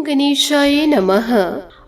ओम गणेशाय नमः।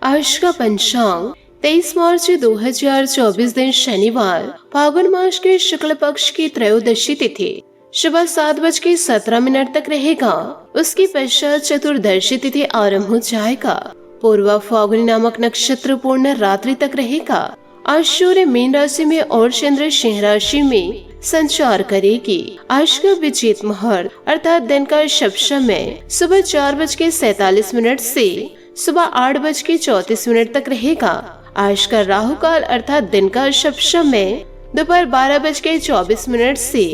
आज का पंचांग 23 मार्च 2024 दिन शनिवार, फागुन मास के शुक्ल पक्ष की त्रयोदशी तिथि सुबह 7:17 तक रहेगा। उसके पश्चात चतुर्दशी तिथि आरंभ हो जाएगा। पूर्वा फागुनी नामक नक्षत्र पूर्ण रात्रि तक रहेगा। आज सूर्य मीन राशि में और चंद्र सिंह राशि में संचार करेगी। आज का विचित मुहूर्त अर्थात दिन का शुभ समय सुबह 4:47 से सुबह 8:34 तक रहेगा। आज का राहु काल अर्थात दिन का शुभ समय दोपहर 12:24 से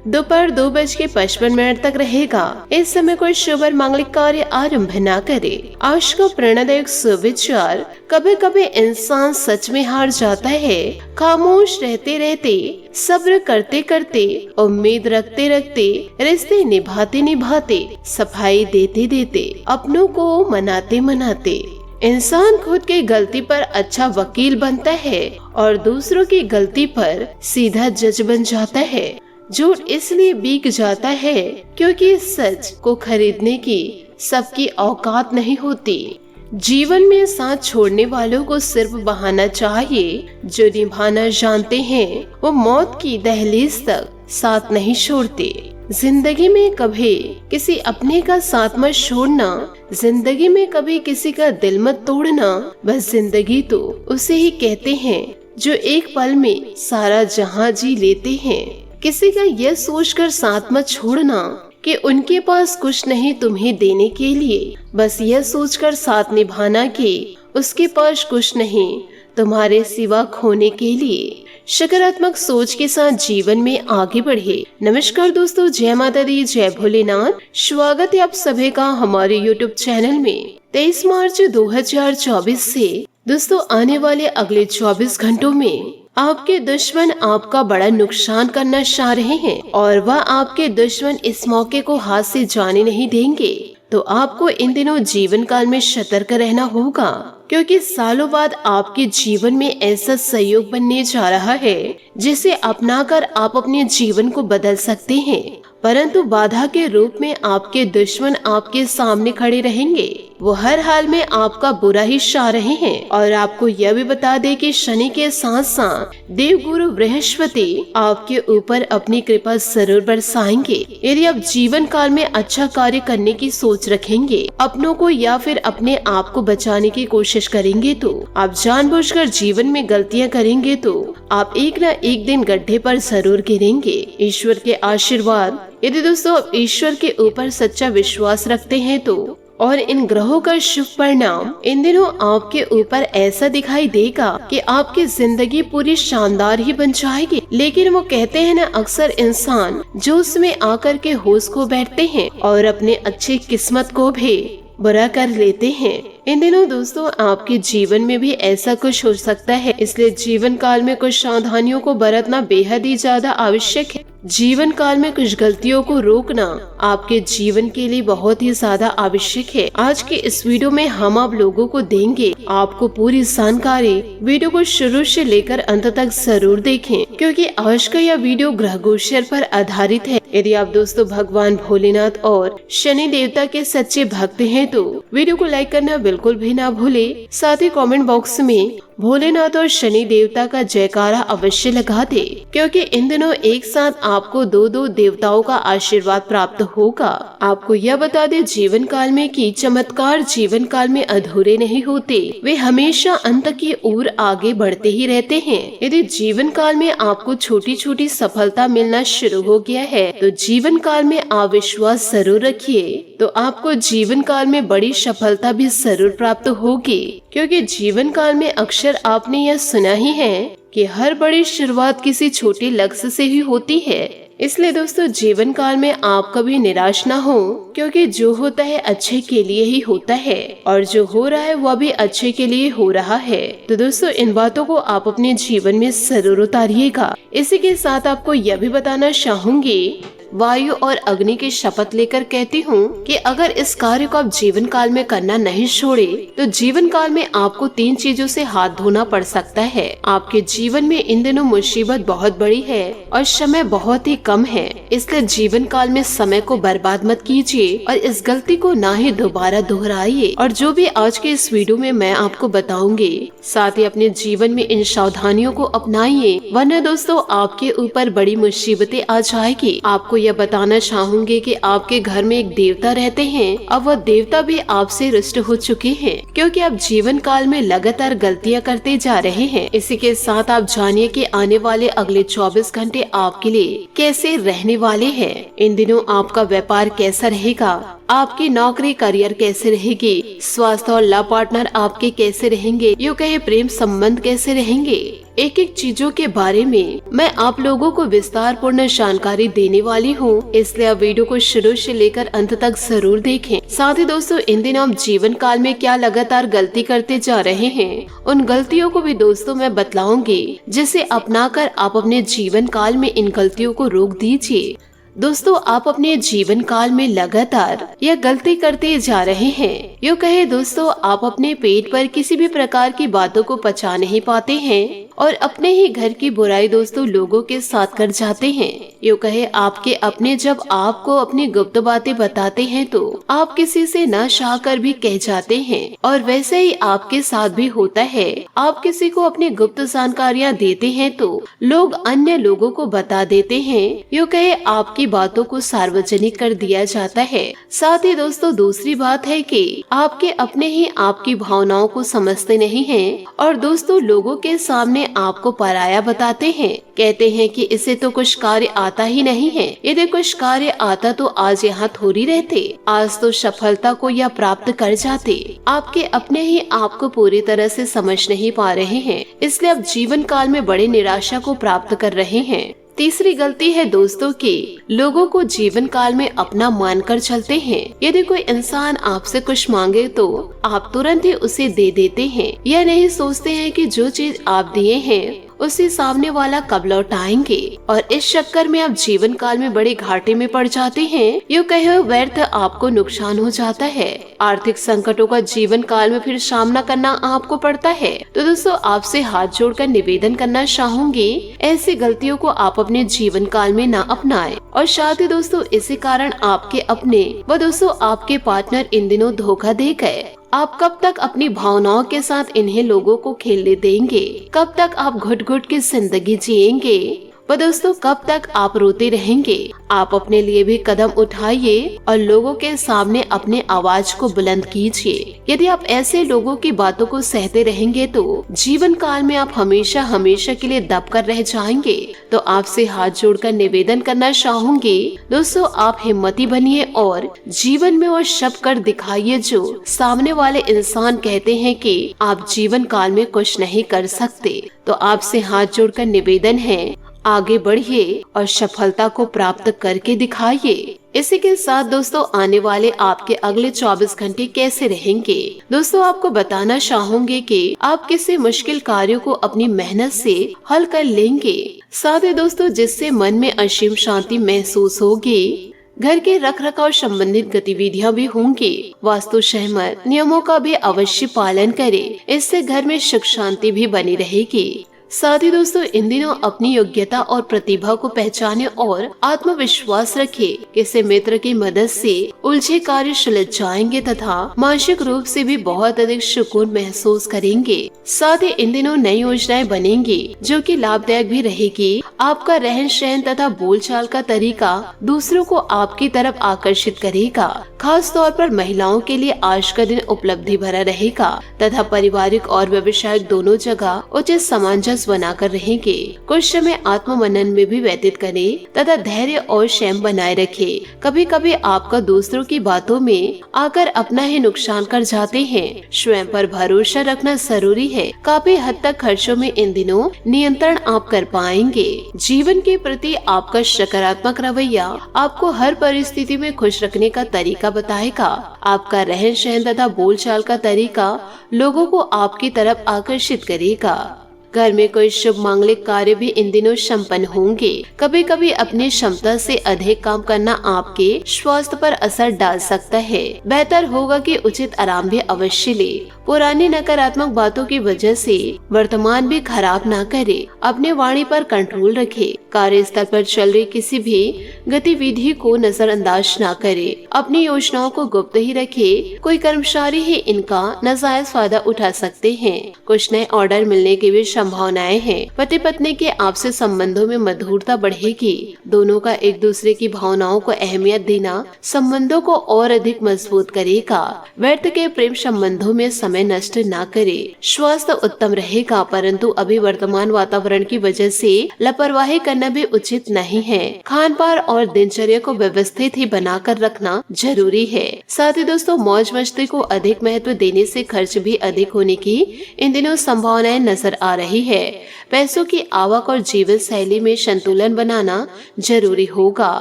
दोपहर 2:55 तक रहेगा। इस समय कोई शुभ और मांगलिक कार्य आरंभ न करे। आज का प्रेरणादायक सुविचार, कभी कभी इंसान सच में हार जाता है। खामोश रहते रहते, सब्र करते करते, उम्मीद रखते रखते, रिश्ते निभाते निभाते, सफाई देते देते, अपनों को मनाते मनाते इंसान खुद की गलती पर अच्छा वकील बनता है और दूसरों की गलती पर सीधा जज बन जाता है। झूठ इसलिए बिक जाता है क्योंकि सच को खरीदने की सबकी औकात नहीं होती। जीवन में साथ छोड़ने वालों को सिर्फ बहाना चाहिए। जो निभाना जानते हैं वो मौत की दहलीज तक साथ नहीं छोड़ते। जिंदगी में कभी किसी अपने का साथ मत छोड़ना, जिंदगी में कभी किसी का दिल मत तोड़ना। बस जिंदगी तो उसे ही कहते हैं जो एक पल में सारा जहां जी लेते हैं। किसी का यह सोचकर साथ मत छोड़ना कि उनके पास कुछ नहीं तुम्हें देने के लिए। बस यह सोचकर साथ निभाना कि उसके पास कुछ नहीं तुम्हारे सिवा खोने के लिए। सकारात्मक सोच के साथ जीवन में आगे बढ़े। नमस्कार दोस्तों, जय माता दी, जय भोलेनाथ। स्वागत है आप सभी का हमारे YouTube चैनल में। 23 मार्च 2024 से दोस्तों आने वाले अगले 24 घंटों में आपके दुश्मन आपका बड़ा नुकसान करना चाह रहे हैं और वह आपके दुश्मन इस मौके को हाथ से जाने नहीं देंगे। तो आपको इन दिनों जीवन काल में सतर्क रहना होगा, क्योंकि सालों बाद आपके जीवन में ऐसा सहयोग बनने जा रहा है जिसे अपनाकर आप अपने जीवन को बदल सकते हैं। परंतु बाधा के रूप में आपके दुश्मन आपके सामने खड़े रहेंगे। वो हर हाल में आपका बुरा ही चाह रहे हैं। और आपको यह भी बता दे कि शनि के साथ साथ देवगुरु बृहस्पति आपके ऊपर अपनी कृपा जरूर बरसाएंगे। यदि आप जीवन काल में अच्छा कार्य करने की सोच रखेंगे, अपनों को या फिर अपने आप को बचाने की कोशिश करेंगे, तो आप जानबूझकर जीवन में गलतियां करेंगे तो आप एक न एक दिन गड्ढे पर जरूर गिरेंगे। ईश्वर के आशीर्वाद, यदि दोस्तों आप ईश्वर के ऊपर सच्चा विश्वास रखते हैं तो और इन ग्रहों का शुभ परिणाम इन दिनों आपके ऊपर ऐसा दिखाई देगा कि आपकी जिंदगी पूरी शानदार ही बन जाएगी। लेकिन वो कहते हैं ना, अक्सर इंसान जोश में आकर के होश खो बैठते हैं और अपने अच्छी किस्मत को भी बुरा कर लेते हैं। इन दिनों दोस्तों आपके जीवन में भी ऐसा कुछ हो सकता है, इसलिए जीवन काल में कुछ सावधानियों को बरतना बेहद ही ज्यादा आवश्यक है। जीवन काल में कुछ गलतियों को रोकना आपके जीवन के लिए बहुत ही ज्यादा आवश्यक है। आज के इस वीडियो में हम आप लोगों को देंगे आपको पूरी जानकारी। वीडियो को शुरू से लेकर अंत तक जरूर देखें, क्योंकि आज का यह वीडियो ग्रह गोचर पर आधारित है। यदि आप दोस्तों भगवान भोलेनाथ और शनि देवता के सच्चे भक्त हैं तो वीडियो को लाइक करना बिल्कुल भी ना भूले। साथ ही कमेंट बॉक्स में भोलेनाथ और शनि देवता का जयकारा अवश्य लगा दे, क्योंकि इन दिनों एक साथ आपको दो देवताओं का आशीर्वाद प्राप्त होगा। आपको यह बता दे जीवन काल में कि चमत्कार जीवन काल में अधूरे नहीं होते, वे हमेशा अंत की ओर आगे बढ़ते ही रहते हैं। यदि जीवन काल में आपको छोटी छोटी सफलता मिलना शुरू हो गया है तो जीवन काल में आप विश्वास जरूर रखिए, तो आपको जीवन काल में बड़ी सफलता भी जरूर प्राप्त होगी। क्योंकि जीवन काल में अक्सर आपने यह सुना ही है कि हर बड़ी शुरुआत किसी छोटे लक्ष्य से ही होती है। इसलिए दोस्तों जीवन काल में आप कभी निराश ना हो, क्योंकि जो होता है अच्छे के लिए ही होता है और जो हो रहा है वह भी अच्छे के लिए हो रहा है। तो दोस्तों इन बातों को आप अपने जीवन में जरूर उतारिएगा। इसी के साथ आपको यह भी बताना चाहूंगी वायु और अग्नि की शपथ लेकर कहती हूँ कि अगर इस कार्य को आप जीवन काल में करना नहीं छोड़े तो जीवन काल में आपको 3 चीजों से हाथ धोना पड़ सकता है। आपके जीवन में इन दिनों मुसीबत बहुत बड़ी है और समय बहुत ही कम है, इसलिए जीवन काल में समय को बर्बाद मत कीजिए और इस गलती को ना ही दोबारा दोहराइए। और जो भी आज के इस वीडियो में मैं आपको बताऊंगी, साथ ही अपने जीवन में इन सावधानियों को अपनाइए, वरना दोस्तों आपके ऊपर बड़ी मुसीबतें आ जाएगी। आपको यह बताना चाहूंगी कि आपके घर में एक देवता रहते हैं, अब वह देवता भी आपसे रुष्ट हो चुके हैं क्योंकि आप जीवन काल में लगातार गलतियां करते जा रहे हैं। इसी के साथ आप जानिए कि आने वाले अगले 24 घंटे आपके लिए कैसे रहने वाले हैं। इन दिनों आपका व्यापार कैसा रहेगा, आपकी नौकरी करियर कैसे रहेगी, स्वास्थ्य और लव पार्टनर आपके कैसे रहेंगे, यूँ कहे प्रेम संबंध कैसे रहेंगे। एक एक चीजों के बारे में मैं आप लोगों को विस्तार पूर्ण जानकारी देने वाली हूँ, इसलिए आप वीडियो को शुरू से लेकर अंत तक जरूर देखें। साथ ही दोस्तों इन दिनों आप जीवन काल में क्या लगातार गलती करते जा रहे हैं, उन गलतियों को भी दोस्तों मैं बतलाऊंगी, जिसे अपनाकर आप अपने जीवन काल में इन गलतियों को रोक दीजिए। दोस्तों आप अपने जीवन काल में लगातार यह गलती करते जा रहे हैं, यूँ कहे दोस्तों आप अपने पेट पर किसी भी प्रकार की बातों को पचा नहीं पाते हैं और अपने ही घर की बुराई दोस्तों लोगों के साथ कर जाते हैं। यूँ कहे आपके अपने जब आपको अपनी गुप्त बातें बताते हैं तो आप किसी से न चाह कर भी कह जाते हैं और वैसे ही आपके साथ भी होता है। आप किसी को अपनी गुप्त जानकारियाँ देते हैं तो लोग अन्य लोगों को बता देते हैं, यूँ कहे आपकी बातों को सार्वजनिक कर दिया जाता है। साथ ही दोस्तों दूसरी बात है कि आपके अपने ही आपकी भावनाओं को समझते नहीं हैं और दोस्तों लोगों के सामने आपको पराया बताते हैं, कहते हैं कि इसे तो कुछ कार्य आता ही नहीं है, यदि कुछ कार्य आता तो आज यहाँ थोड़ी रहते, आज तो सफलता को यह प्राप्त कर जाते। आपके अपने ही आपको पूरी तरह से समझ नहीं पा रहे हैं, इसलिए आप जीवन काल में बड़ी निराशा को प्राप्त कर रहे हैं। तीसरी गलती है दोस्तों कि लोगों को जीवन काल में अपना मानकर चलते हैं। यदि कोई इंसान आपसे कुछ मांगे तो आप तुरंत ही उसे दे देते हैं, यह नहीं सोचते हैं कि जो चीज आप दिए हैं उसे सामने वाला कब लौटाएंगे और इस चक्कर में आप जीवन काल में बड़े घाटे में पड़ जाते हैं, यूँ कहे व्यर्थ आपको नुकसान हो जाता है। आर्थिक संकटों का जीवन काल में फिर सामना करना आपको पड़ता है। तो दोस्तों आपसे हाथ जोड़कर निवेदन करना चाहूंगी, ऐसी गलतियों को आप अपने जीवन काल में ना अपनाएं। और साथ ही दोस्तों इसी कारण आपके अपने व दोस्तों आपके पार्टनर इन दिनों धोखा दे गए। आप कब तक अपनी भावनाओं के साथ इन्हें लोगों को खेलने देंगे, कब तक आप घुट घुट की जिंदगी जिएंगे व दोस्तों कब तक आप रोते रहेंगे। आप अपने लिए भी कदम उठाइए और लोगों के सामने अपने आवाज को बुलंद कीजिए। यदि आप ऐसे लोगों की बातों को सहते रहेंगे तो जीवन काल में आप हमेशा हमेशा के लिए दब कर रह जाएंगे। तो आपसे हाथ जोड़कर निवेदन करना चाहूंगी दोस्तों आप हिम्मती बनिए और जीवन में वो सब कर दिखाइए जो सामने वाले इंसान कहते हैं कि आप जीवन काल में कुछ नहीं कर सकते। तो आपसे हाथ जोड़कर निवेदन है, आगे बढ़िए और सफलता को प्राप्त करके दिखाइए। इसी के साथ दोस्तों आने वाले आपके अगले 24 घंटे कैसे रहेंगे, दोस्तों आपको बताना चाहूंगी कि आप किसी मुश्किल कार्यों को अपनी मेहनत से हल कर लेंगे। साथ ही दोस्तों जिससे मन में असीम शांति महसूस होगी। घर के रख रखाव संबंधित गतिविधियां भी होंगी। वास्तु सहमत नियमों का भी अवश्य पालन करें, इससे घर में सुख शांति भी बनी रहेगी। साथ ही दोस्तों इन दिनों अपनी योग्यता और प्रतिभा को पहचाने और आत्मविश्वास रखे। किसी मित्र की मदद से उलझे कार्य सुलझ जाएंगे तथा मानसिक रूप से भी बहुत अधिक सुकून महसूस करेंगे। साथ ही इन दिनों नई योजनाएं बनेंगी जो कि लाभदायक भी रहेगी। आपका रहन सहन तथा बोलचाल का तरीका दूसरों को आपकी तरफ आकर्षित करेगा। खास तौर पर महिलाओं के लिए आज का दिन उपलब्धि भरा रहेगा तथा पारिवारिक और व्यवसायिक दोनों जगह उचित सामंजस्य बनाकर रहेंगे। कुछ समय आत्म मनन में भी व्यतीत करें तथा धैर्य और संयम बनाए रखें। कभी कभी आपका दूसरों की बातों में आकर अपना ही नुकसान कर जाते हैं। स्वयं पर भरोसा रखना जरूरी है। काफी हद तक खर्चों में इन दिनों नियंत्रण आप कर पाएंगे। जीवन के प्रति आपका सकारात्मक रवैया आपको हर परिस्थिति में खुश रखने का तरीका बताएगा। आपका रहन सहन तथा बोलचाल का तरीका लोगों को आपकी तरफ आकर्षित करेगा। घर में कोई शुभ मांगलिक कार्य भी इन दिनों संपन्न होंगे। कभी कभी अपनी क्षमता से अधिक काम करना आपके स्वास्थ्य पर असर डाल सकता है। बेहतर होगा कि उचित आराम भी अवश्य ले। पुरानी नकारात्मक बातों की वजह से वर्तमान भी खराब ना करे। अपने वाणी पर कंट्रोल रखे। कार्यस्थल पर चल रही किसी भी गतिविधि को नजरअंदाज ना करे। अपनी योजनाओं को गुप्त ही रखे। कोई कर्मचारी ही इनका नाजायज फायदा उठा सकते हैं। कुछ नए ऑर्डर मिलने की भी संभावनाएं हैं। पति पत्नी के आपसी संबंधों में मधुरता बढ़ेगी। दोनों का एक दूसरे की भावनाओं को अहमियत देना संबंधों को और अधिक मजबूत करेगा। व्यर्थ के प्रेम संबंधों में समय नष्ट ना करे। स्वास्थ्य उत्तम रहेगा, परंतु अभी वर्तमान वातावरण की वजह से लापरवाही करना भी उचित नहीं है। खान पान और दिनचर्या को व्यवस्थित ही बनाकर रखना जरूरी है। साथ ही दोस्तों, मौज मस्ती को अधिक महत्व देने से खर्च भी अधिक होने की इन दिनों संभावनाएं नजर आ रही है। पैसों की आवक और जीवन शैली में संतुलन बनाना जरूरी होगा।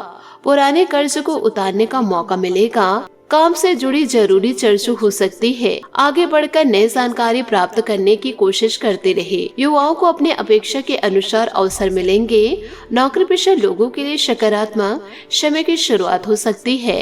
पुराने कर्ज को उतारने का मौका मिलेगा। काम से जुड़ी जरूरी चर्चा हो सकती है। आगे बढ़कर नई जानकारी प्राप्त करने की कोशिश करते रहे। युवाओं को अपने अपेक्षा के अनुसार अवसर मिलेंगे। नौकरी पेशा लोगों के लिए सकारात्मक समय की शुरुआत हो सकती है।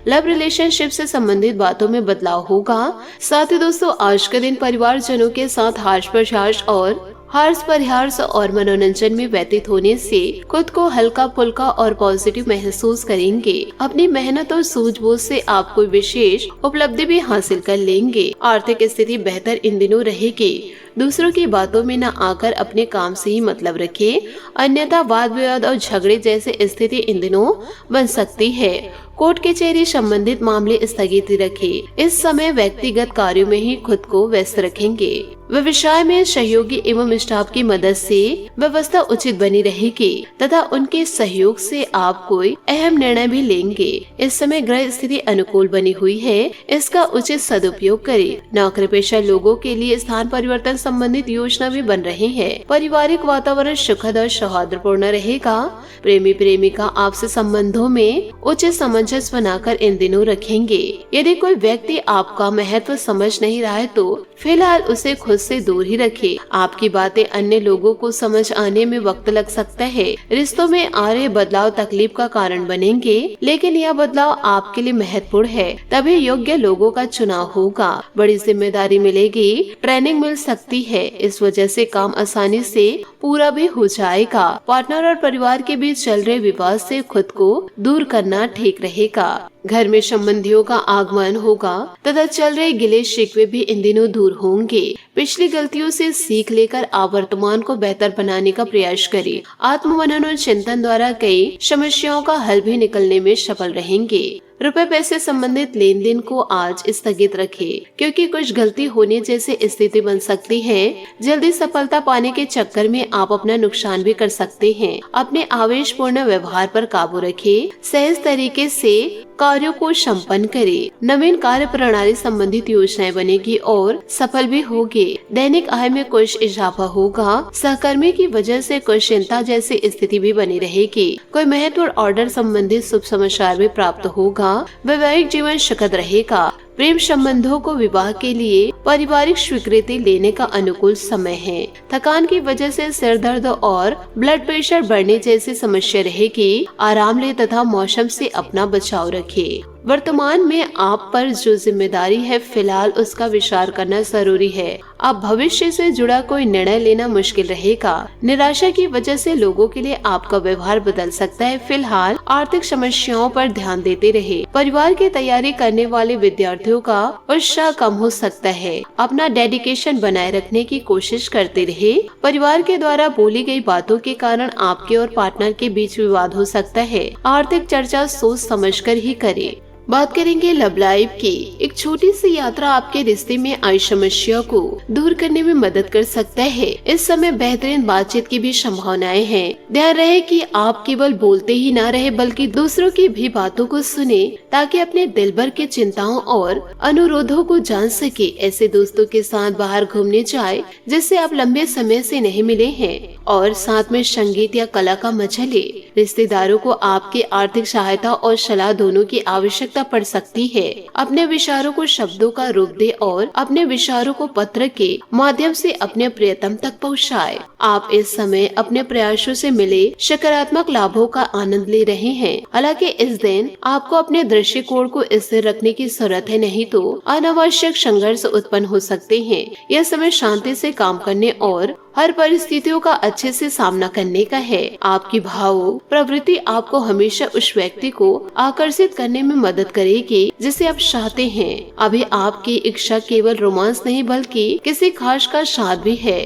लव रिलेशनशिप से संबंधित बातों में बदलाव होगा। साथ ही दोस्तों, आज के दिन परिवारजनों के साथ हास प्रयास और हर्ष परिहास और मनोरंजन में व्यतीत होने से खुद को हल्का फुल्का और पॉजिटिव महसूस करेंगे। अपनी मेहनत और सूझबूझ से आप कोई विशेष उपलब्धि भी हासिल कर लेंगे। आर्थिक स्थिति बेहतर इन दिनों रहेगी। दूसरों की बातों में न आकर अपने काम से ही मतलब रखें, अन्यथा वाद विवाद और झगड़े जैसे स्थिति इन दिनों बन सकती है। कोर्ट कचहरी संबंधित मामले स्थगित रखें। इस समय व्यक्तिगत कार्यों में ही खुद को व्यस्त रखेंगे। व्यवसाय में सहयोगी एवं स्टाफ की मदद से व्यवस्था उचित बनी रहेगी तथा उनके सहयोग से आप कोई अहम निर्णय भी लेंगे। इस समय ग्रह स्थिति अनुकूल बनी हुई है, इसका उचित सदुपयोग करें। नौकरी पेशा लोगों के लिए स्थान परिवर्तन संबंधित योजना भी बन रही है। पारिवारिक वातावरण सुखद और सौहार्दपूर्ण रहेगा। प्रेमी प्रेमिका आपसे संबंधों में उचित सामंजस्य बनाकर इन दिनों रखेंगे। यदि कोई व्यक्ति आपका महत्व समझ नहीं रहा है तो फिलहाल उसे खुद से दूर ही रखें। आपकी बातें अन्य लोगों को समझ आने में वक्त लग सकता है। रिश्तों में आ रहे बदलाव तकलीफ का कारण बनेंगे, लेकिन यह बदलाव आपके लिए महत्वपूर्ण है। तभी योग्य लोगों का चुनाव होगा। बड़ी जिम्मेदारी मिलेगी, ट्रेनिंग मिल सकती है। इस वजह से काम आसानी से पूरा भी हो जाएगा। पार्टनर और परिवार के बीच चल रहे विवाद से खुद को दूर करना ठीक रहेगा। घर में संबंधियों का आगमन होगा तथा चल रहे गिले शिकवे भी इन दिनों दूर होंगे। पिछली गलतियों से सीख लेकर आप वर्तमान को बेहतर बनाने का प्रयास करें। आत्ममनन और चिंतन द्वारा कई समस्याओं का हल भी निकलने में सफल रहेंगे। रुपए पैसे संबंधित लेन देन को आज स्थगित रखें, क्योंकि कुछ गलती होने जैसी स्थिति बन सकती है। जल्दी सफलता पाने के चक्कर में आप अपना नुकसान भी कर सकते हैं। अपने आवेशपूर्ण व्यवहार पर काबू रखें। सहज तरीके से कार्यों को संपन्न करें। नवीन कार्य प्रणाली संबंधित योजनाएं बनेगी और सफल भी होगी। दैनिक आय में कुछ इजाफा होगा। सहकर्मी की वजह से कुछ चिंता जैसी स्थिति भी बनी रहेगी। कोई महत्वपूर्ण ऑर्डर संबंधित शुभ समाचार भी प्राप्त होगा। वैवाहिक जीवन सुखद रहेगा। प्रेम संबंधों को विवाह के लिए पारिवारिक स्वीकृति लेने का अनुकूल समय है। थकान की वजह से सिर दर्द और ब्लड प्रेशर बढ़ने जैसी समस्या रहेगी। आराम ले तथा मौसम से अपना बचाव रखें। वर्तमान में आप पर जो जिम्मेदारी है फिलहाल उसका विचार करना जरूरी है। अब भविष्य से जुड़ा कोई निर्णय लेना मुश्किल रहेगा। निराशा की वजह से लोगों के लिए आपका व्यवहार बदल सकता है। फिलहाल आर्थिक समस्याओं पर ध्यान देते रहे। परिवार की तैयारी करने वाले विद्यार्थियों का उत्साह कम हो सकता है। अपना डेडिकेशन बनाए रखने की कोशिश करते रहे। परिवार के द्वारा बोली गई बातों के कारण आपके और पार्टनर के बीच विवाद हो सकता है। आर्थिक चर्चा सोच समझकर ही करें। बात करेंगे लव लाइफ की। एक छोटी सी यात्रा आपके रिश्ते में आई समस्या को दूर करने में मदद कर सकता है। इस समय बेहतरीन बातचीत की भी संभावनाएं हैं। ध्यान रहे कि आप केवल बोलते ही ना रहे बल्कि दूसरों की भी बातों को सुने, ताकि अपने दिल भर की चिंताओं और अनुरोधों को जान सके। ऐसे दोस्तों के साथ बाहर घूमने जाए जिससे आप लंबे समय से नहीं मिले हैं और साथ में संगीत या कला का मजा ले। रिश्तेदारों को आपकी आर्थिक सहायता और सलाह दोनों की आवश्यकता आवश्यकता पड़ सकती है। अपने विचारों को शब्दों का रूप दे और अपने विचारों को पत्र के माध्यम से अपने प्रियतम तक पहुँचाए। आप इस समय अपने प्रयासों से मिले सकारात्मक लाभों का आनंद ले रहे हैं। हालांकि इस दिन आपको अपने दृष्टिकोण को स्थिर रखने की जरूरत है, नहीं तो अनावश्यक संघर्ष उत्पन्न हो सकते हैं। यह समय शांति से काम करने और हर परिस्थितियों का अच्छे से सामना करने का है। आपकी भाव प्रवृत्ति आपको हमेशा उस व्यक्ति को आकर्षित करने में मदद करेगी जिसे आप चाहते हैं। अभी आपकी इच्छा केवल रोमांस नहीं बल्कि किसी खास का साथ भी है।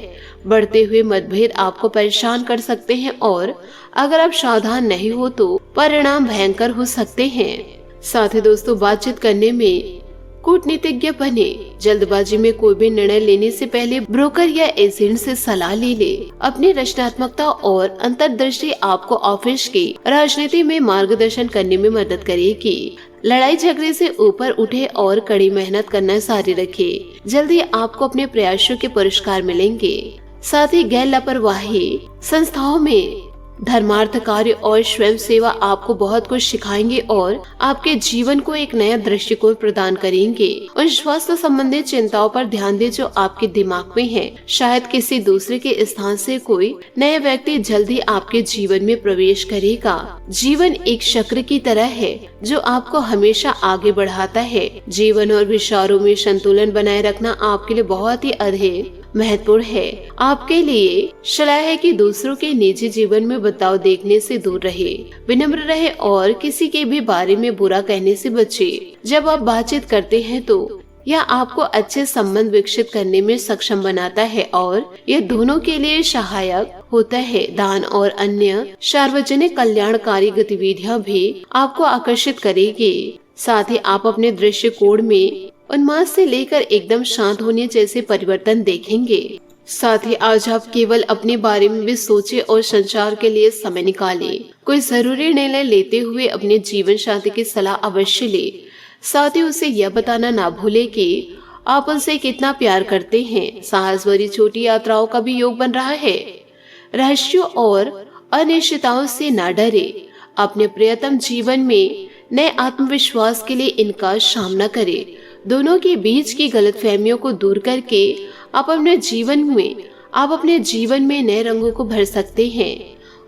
बढ़ते हुए मतभेद आपको परेशान कर सकते हैं और अगर आप सावधान नहीं हो तो परिणाम भयंकर हो सकते हैं। साथ ही दोस्तों, बातचीत करने में कूटनीतिज्ञ बने। जल्दबाजी में कोई भी निर्णय लेने से पहले ब्रोकर या एजेंट से सलाह ले। अपनी रचनात्मकता और अंतर्दृष्टि आपको ऑफिस की राजनीति में मार्गदर्शन करने में मदद करेगी। लड़ाई झगड़े से ऊपर उठे और कड़ी मेहनत करना जारी रखे। जल्दी आपको अपने प्रयासों के पुरस्कार मिलेंगे। साथ ही गैर लापरवाही संस्थाओं में धर्मार्थ कार्य और स्वयं सेवा आपको बहुत कुछ सिखाएंगे और आपके जीवन को एक नया दृष्टिकोण प्रदान करेंगे। उन स्वास्थ्य संबंधित चिंताओं पर ध्यान दें जो आपके दिमाग में है। शायद किसी दूसरे के स्थान से कोई नया व्यक्ति जल्दी आपके जीवन में प्रवेश करेगा। जीवन एक चक्र की तरह है जो आपको हमेशा आगे बढ़ाता है। जीवन और विचारों में संतुलन बनाए रखना आपके लिए बहुत ही अधिक महत्वपूर्ण है। आपके लिए सलाह है कि दूसरों के निजी जीवन में बदलाव देखने से दूर रहे, विनम्र रहे और किसी के भी बारे में बुरा कहने से बचे। जब आप बातचीत करते हैं तो यह आपको अच्छे संबंध विकसित करने में सक्षम बनाता है और यह दोनों के लिए सहायक होता है। दान और अन्य सार्वजनिक कल्याणकारी गतिविधियां भी आपको आकर्षित करेगी। साथ ही आप अपने दृष्टिकोण में उन्माद से लेकर एकदम शांत होने जैसे परिवर्तन देखेंगे। साथ ही आज आप केवल अपने बारे में भी सोचे और संचार के लिए समय निकाले। कोई जरूरी निर्णय लेते हुए अपने जीवन साथी की सलाह अवश्य ले। साथ ही उसे यह बताना ना भूले कि आप उनसे कितना प्यार करते हैं। साहस भरी छोटी यात्राओं का भी योग बन रहा है। रहस्यों और अनिश्चितताओं से ना डरे। अपने प्रियतम जीवन में नए आत्मविश्वास के लिए इनका सामना करें। दोनों के बीच की गलतफहमियों को दूर करके आप अपने जीवन में नए रंगों को भर सकते हैं।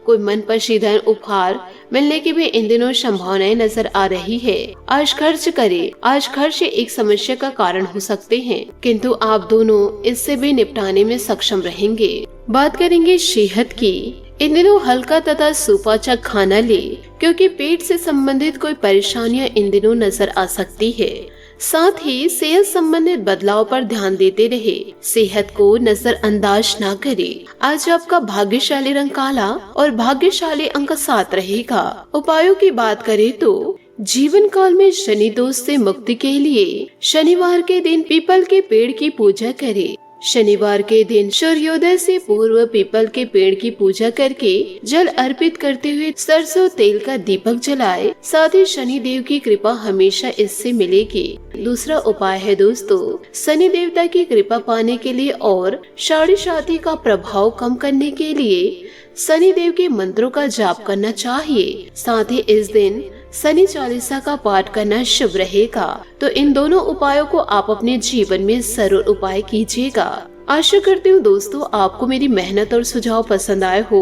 कोई मनपसंद उपहार मिलने की भी इन दिनों संभावनाएं नजर आ रही है। आज खर्च करें। आज खर्च एक समस्या का कारण हो सकते हैं, किंतु आप दोनों इससे भी निपटाने में सक्षम रहेंगे। बात करेंगे सेहत की। इन दिनों हल्का तथा सुपाचक खाना ले, क्योंकि पेट से संबंधित कोई परेशानियां इन दिनों नजर आ सकती है। साथ ही सेहत संबंधित बदलाव पर ध्यान देते रहे। सेहत को नजरअंदाज ना करें। आज आपका भाग्यशाली रंग काला और भाग्यशाली अंक 7 रहेगा। उपायों की बात करें तो जीवन काल में शनि दोष से मुक्ति के लिए शनिवार के दिन पीपल के पेड़ की पूजा करें। शनिवार के दिन सूर्योदय से पूर्व पीपल के पेड़ की पूजा करके जल अर्पित करते हुए सरसों तेल का दीपक जलाए। साथ ही शनि देव की कृपा हमेशा इससे मिलेगी। दूसरा उपाय है दोस्तों, शनि देवता की कृपा पाने के लिए और साढ़े साथी का प्रभाव कम करने के लिए शनि देव के मंत्रों का जाप करना चाहिए। साथ ही इस दिन शनि चालीसा का पाठ करना शुभ रहेगा। तो इन दोनों उपायों को आप अपने जीवन में जरूर उपाय कीजिएगा। आशा करती हूँ दोस्तों आपको मेरी मेहनत और सुझाव पसंद आए हो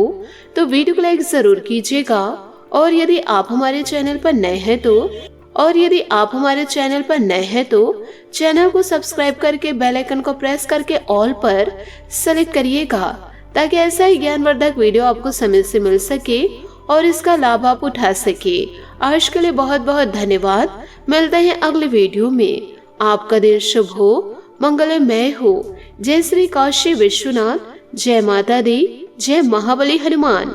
तो वीडियो को लाइक जरूर कीजिएगा। और यदि आप हमारे चैनल पर नए हैं तो चैनल को सब्सक्राइब करके बेल आइकन को प्रेस करके ऑल पर सेलेक्ट करिएगा, ताकि ऐसा ही ज्ञानवर्धक वीडियो आपको समय से मिल सके और इसका लाभ आप उठा सके। आज के लिए बहुत बहुत धन्यवाद। मिलते हैं अगले वीडियो में। आपका दिन शुभ हो, मंगलमय हो। जय श्री काशी विश्वनाथ, जय माता दी, जय महाबली हनुमान।